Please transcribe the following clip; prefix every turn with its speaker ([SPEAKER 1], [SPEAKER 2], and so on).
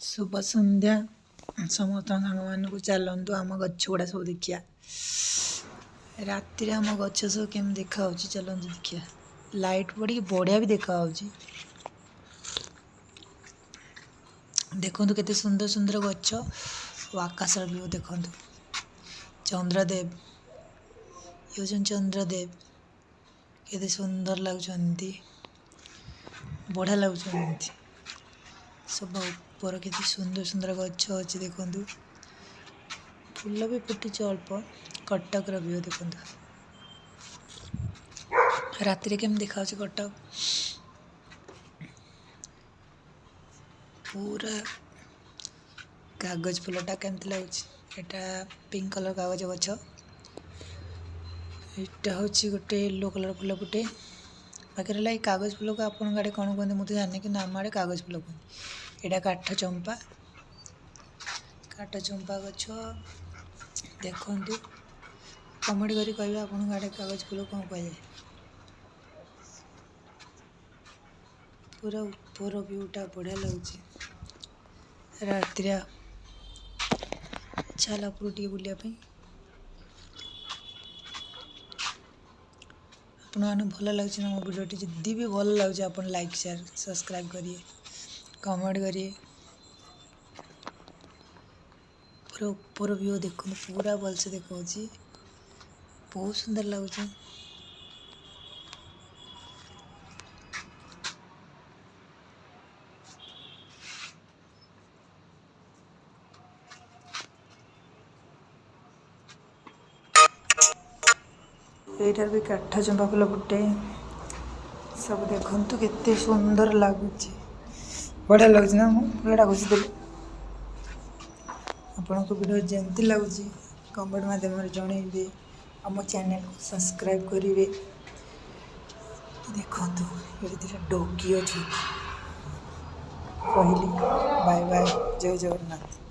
[SPEAKER 1] शुभ संध्या समस्त सांग मान को चलतु आम गछ गुड़ा सब देखिया राति आम गछ सब केम देखा चलतु देखिया लाइट पड़ी बढ़िया भी देखा देखु केते सुंदर सुंदर गछ आकाश व्यू देखु चंद्रदेव ये चंद्रदेव केते सुंदर लगुंट बढ़िया लगुंट सब ऊपर के सुंदर सुंदर गछ अच्छे देखु फूल भी फुटी अल्प कटक व्यू देखु राति केम देखा कटक पूरा कागज फूलटा केमती लगुच एटा पिंक कलर कागज गछ यहाँ हूँ गोटे येलो कलर फूल फुटे बाकी कागज फूल को आपन आड़े कौन कहते मुझे जानी कि आम आड़े कागज फूल कहते यहाँ काठ चंपा गछ देखु कमेंट करी कह आपन आड़े कागज फूल कौन कह पूरा ऊपर व्यूटा बढ़िया लगुच राति चल ऊपर बुलापी आपने भल लगे मो भिडियोटी जदि भी भल लगे आप लाइक शेयर सब्सक्राइब करिए कमेंट करिए पूरा ऊपर व्यू देखो पूरा भलसे देखा बहुत सुंदर लगुच यहाँ भी काठ चंपा फूल फुटे सब देखु केते सुंदर लगुच बढ़िया लगुच ना फूलटा घुषीदेली आपण को वीडियो जमती लगुच कमेंट माध्यम जनइबे आम चैनल को सब्सक्राइब करेंगे देखो ये डोगी अच्छी कहली बाय बाय जय जगन्नाथ।